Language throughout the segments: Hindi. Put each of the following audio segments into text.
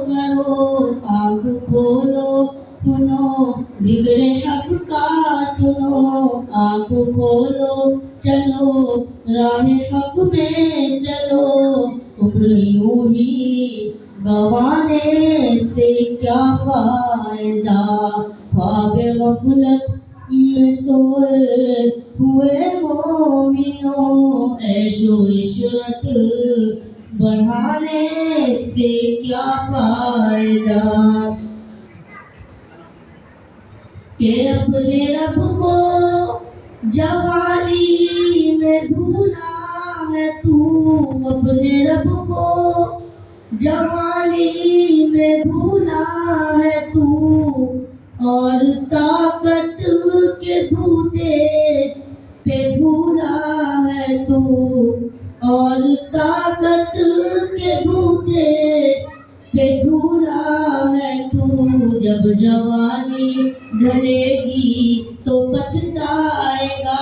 करो, आँख खोलो सुनो जिक्र हक का सुनो, आँख खोलो चलो राह हक में चलो, उम्र यूं ही गंवाने से क्या फायदा, ख्वाब गफलत में सोए हुए मोमिनों, ऐशो इशरत बढ़ाने से क्या फायदा, के अपने रब को जवानी में भूला है तू, अपने रब को जवानी में भूला है तू, और ताकत के बूते पे भूला है तू, और ताकत के बूते पे भूला है तू, जब जवानी ढलेगी तो पछताएगा,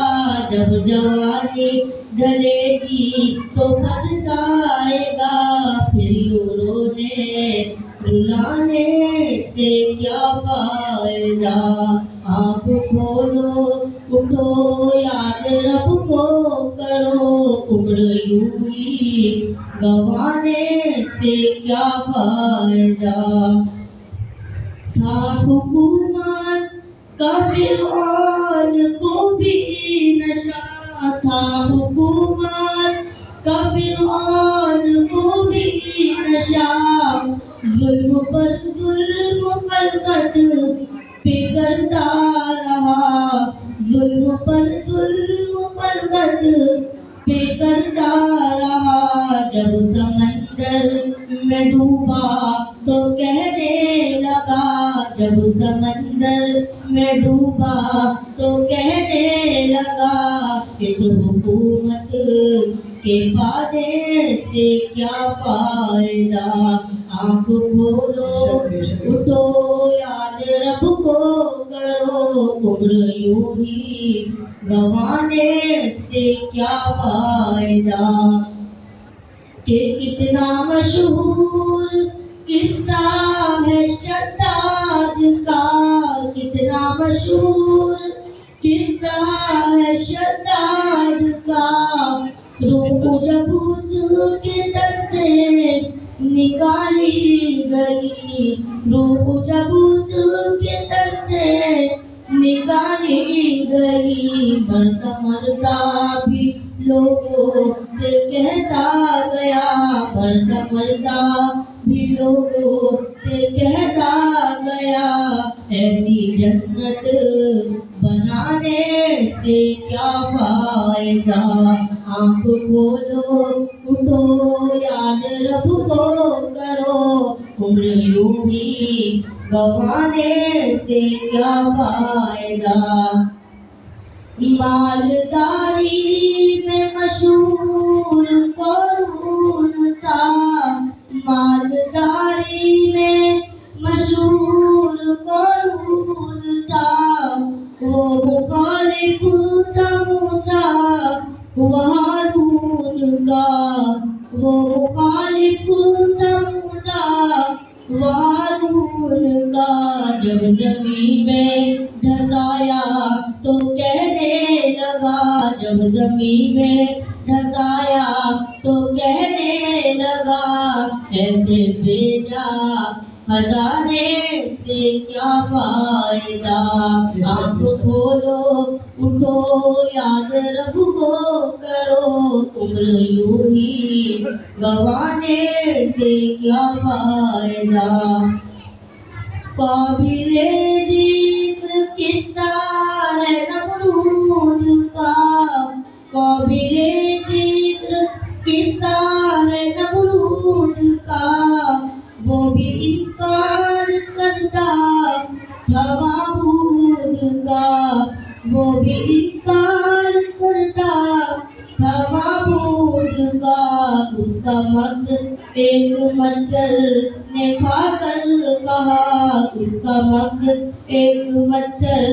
जब जवानी ढलेगी तो पछताएगा, फिर यूं रोने रुलाने से क्या फायदा, आँख खोलो उठो याद रब को करो, उम्र यूं ही गंवाने से क्या फायदा, था हुकूमत का फिरौन को भी नशा, था हुकूमत का फिरौन को भी नशा, जुल्म पर कत्ल पे करता रहा, जुल्म पर कत्ल पे करता रहा, जब समंदर में डूबा तो कहने लगा, जब समंदर में डूबा तो कहने लगा, इस हुकूमत के पाने से क्या फायदा, आँख खोलो उठो याद रब को करो, उम्र यूं ही गंवाने से क्या फायदा, कि कितना मशहूर किस्सा है शद्दाद का, कितना मशहूर किस्सा है शद्दाद का, रूह जब उसके तन से निकाली गई, रूह जब उसके तन से निकाली गई, मरता मरता भी लोगों से कहता गया, मरता मरता भी लोगों से कहता गया, ऐसी जन्नत बनाने से क्या फायदा, आँख खोलो उठो याद रब को करो, उम्र यूं ही गंवाने से क्या फायदा, मालदारी में मशहूर कौन था, मालदारी में मशहूर कौन था, वो मुखालिफ था मूसा व हारून का, वो मुखालिफ था मूसा व हारून का, जब जमीन में धसाया तो कहने लगा, जब जमीन में धसाया तो कहने लगा, ऐसे भेजा खजाने से क्या फायदा, आँख खोलो उठो याद रब को करो, उम्र यूं ही गंवाने से क्या फायदा, काबिले जिक्र किस्सा है नमरूद का, काबिले जिक्र किस्सा है नमरूद का, वो भी इनकार करता था माबूद का, वो भी इनकार करता था माबूद का, उसका मकसद एक मच्छर ने खाकर कहा, उसका मकसद एक मच्छर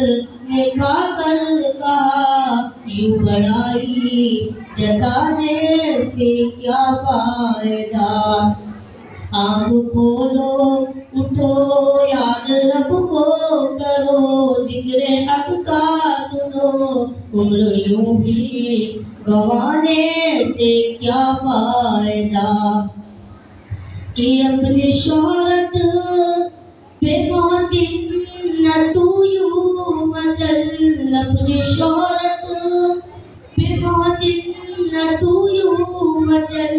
ने खाकर कहा, यूं बड़ाई जताने से क्या फायदा, आँख खोलो उठो याद रब को करो जिक्र हक का सुनो उम्र यूं ही गंवाने से क्या फायदा कि अपनी शोहरत पे मौजिन न तू यूं मचल अपनी शोहरत पे मौजिन न तू यूं मचल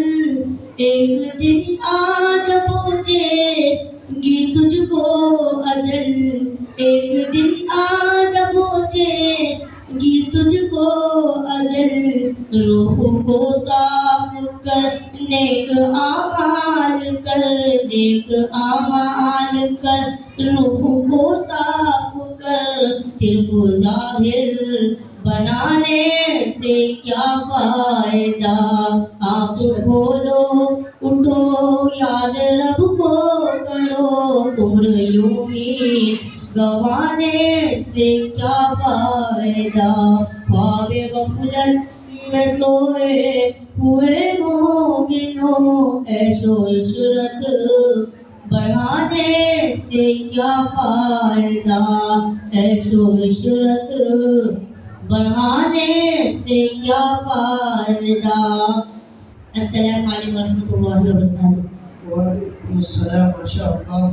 एक दिन आज पहुँचेगी तुझको अजल एक दिन आज पहुँचेगी तुझको अजल रूह को साफ कर नेक आमाल कर नेक आमाल कर रूह को साफ कर सिर्फ जाहिर बनाने से क्या फायदा आँख खोलो उठो याद रब को करो उम्र यूं ही गंवाने से क्या फायदा ख्वाबे गफलत में सोए हुए मोमिनों ऐशो इशरत बढ़ाने से क्या फायदा ऐशो इशरत बढ़ाने से क्या फायदा अस्सलाम वालेकुम रहमतुल्लाहि व बरकातुहू। वालेकुम अस्सलाम माशाअल्लाह।